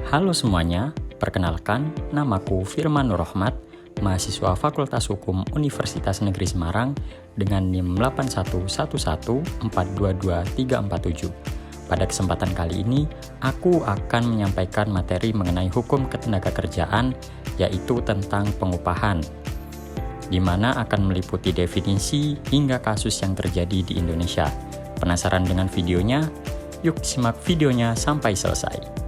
Halo semuanya, perkenalkan namaku Firman Nur Rahmat, mahasiswa Fakultas Hukum Universitas Negeri Semarang dengan NIM 811142237. Pada kesempatan kali ini, aku akan menyampaikan materi mengenai hukum ketenagakerjaan, yaitu tentang pengupahan, di mana akan meliputi definisi hingga kasus yang terjadi di Indonesia. Penasaran dengan videonya? Yuk simak videonya sampai selesai.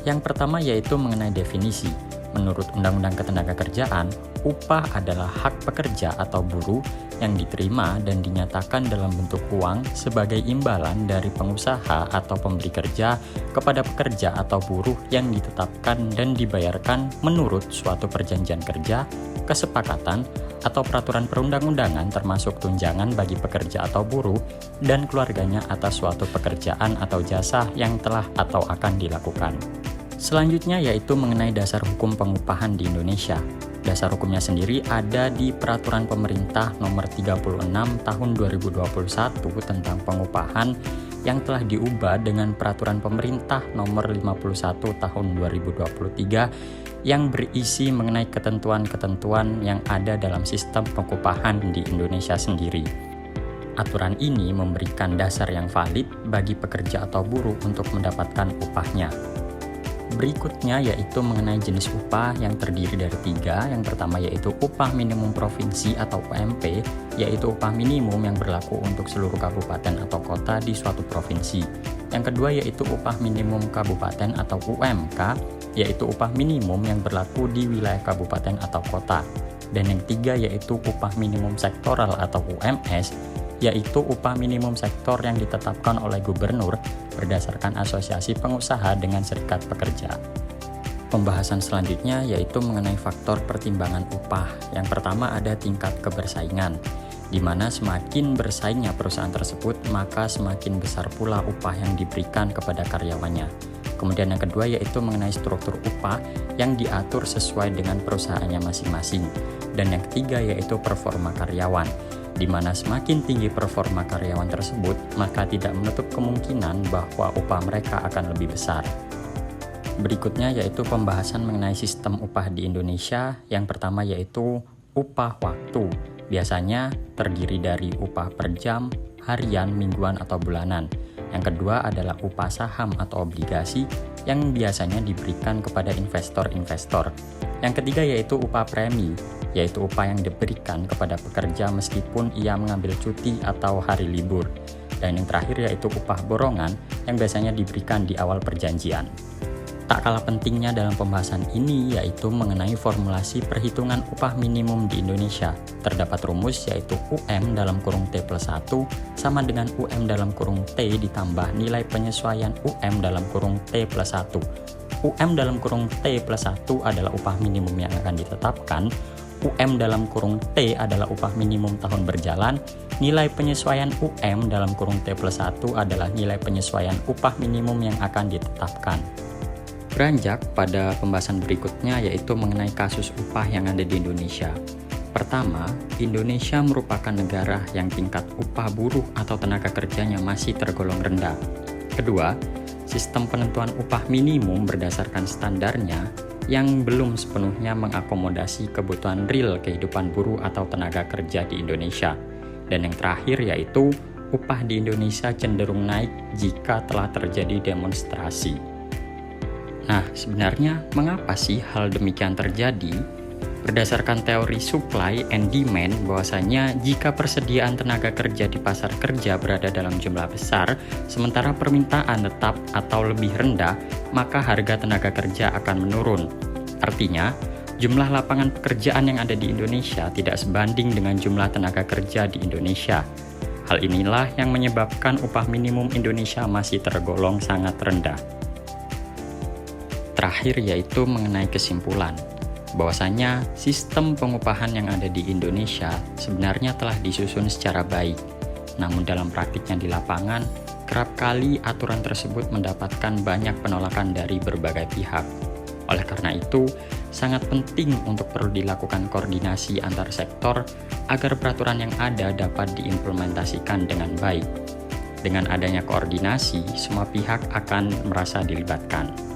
Yang pertama yaitu mengenai definisi. Menurut Undang-Undang Ketenagakerjaan, upah adalah hak pekerja atau buruh yang diterima dan dinyatakan dalam bentuk uang sebagai imbalan dari pengusaha atau pemberi kerja kepada pekerja atau buruh yang ditetapkan dan dibayarkan menurut suatu perjanjian kerja, kesepakatan, atau peraturan perundang-undangan termasuk tunjangan bagi pekerja atau buruh dan keluarganya atas suatu pekerjaan atau jasa yang telah atau akan dilakukan. Selanjutnya yaitu mengenai dasar hukum pengupahan di Indonesia. Dasar hukumnya sendiri ada di Peraturan Pemerintah Nomor 36 Tahun 2021 tentang pengupahan yang telah diubah dengan Peraturan Pemerintah Nomor 51 Tahun 2023 yang berisi mengenai ketentuan-ketentuan yang ada dalam sistem pengupahan di Indonesia sendiri. Aturan ini memberikan dasar yang valid bagi pekerja atau buruh untuk mendapatkan upahnya. Berikutnya yaitu mengenai jenis upah yang terdiri dari 3. Yang pertama yaitu upah minimum provinsi atau UMP, yaitu upah minimum yang berlaku untuk seluruh kabupaten atau kota di suatu provinsi. Yang kedua yaitu upah minimum kabupaten atau UMK, yaitu upah minimum yang berlaku di wilayah kabupaten atau kota. Dan yang ketiga yaitu upah minimum sektoral atau UMS, yaitu upah minimum sektor yang ditetapkan oleh gubernur berdasarkan asosiasi pengusaha dengan serikat pekerja. Pembahasan selanjutnya yaitu mengenai faktor pertimbangan upah. Yang pertama ada tingkat kebersaingan, di mana semakin bersaingnya perusahaan tersebut, maka semakin besar pula upah yang diberikan kepada karyawannya. Kemudian yang kedua yaitu mengenai struktur upah yang diatur sesuai dengan perusahaannya masing-masing. Dan yang ketiga yaitu performa karyawan, di mana semakin tinggi performa karyawan tersebut, maka tidak menutup kemungkinan bahwa upah mereka akan lebih besar. Berikutnya yaitu pembahasan mengenai sistem upah di Indonesia. Yang pertama yaitu upah waktu. Biasanya terdiri dari upah per jam, harian, mingguan, atau bulanan. Yang kedua adalah upah saham atau obligasi yang biasanya diberikan kepada investor-investor. Yang ketiga yaitu upah premi, yaitu upah yang diberikan kepada pekerja meskipun ia mengambil cuti atau hari libur. Dan yang terakhir yaitu upah borongan yang biasanya diberikan di awal perjanjian. Tak kalah pentingnya dalam pembahasan ini yaitu mengenai formulasi perhitungan upah minimum di Indonesia. Terdapat rumus yaitu UM dalam kurung T plus 1 sama dengan UM dalam kurung T ditambah nilai penyesuaian UM dalam kurung T plus 1. UM dalam kurung T plus 1 adalah upah minimum yang akan ditetapkan. UM dalam kurung T adalah upah minimum tahun berjalan. Nilai penyesuaian UM dalam kurung T plus 1 adalah nilai penyesuaian upah minimum yang akan ditetapkan. Beranjak pada pembahasan berikutnya yaitu mengenai kasus upah yang ada di Indonesia. Pertama, Indonesia merupakan negara yang tingkat upah buruh atau tenaga kerjanya masih tergolong rendah. Kedua, sistem penentuan upah minimum berdasarkan standarnya yang belum sepenuhnya mengakomodasi kebutuhan real kehidupan buruh atau tenaga kerja di Indonesia. Dan yang terakhir yaitu upah di Indonesia cenderung naik jika telah terjadi demonstrasi. Nah, sebenarnya mengapa sih hal demikian terjadi? Berdasarkan teori supply and demand, bahwasanya jika persediaan tenaga kerja di pasar kerja berada dalam jumlah besar, sementara permintaan tetap atau lebih rendah, maka harga tenaga kerja akan menurun. Artinya, jumlah lapangan pekerjaan yang ada di Indonesia tidak sebanding dengan jumlah tenaga kerja di Indonesia. Hal inilah yang menyebabkan upah minimum Indonesia masih tergolong sangat rendah. Terakhir yaitu mengenai kesimpulan, bahwasanya sistem pengupahan yang ada di Indonesia sebenarnya telah disusun secara baik. Namun dalam praktiknya di lapangan, kerap kali aturan tersebut mendapatkan banyak penolakan dari berbagai pihak. Oleh karena itu, sangat penting untuk perlu dilakukan koordinasi antar sektor agar peraturan yang ada dapat diimplementasikan dengan baik. Dengan adanya koordinasi, semua pihak akan merasa dilibatkan.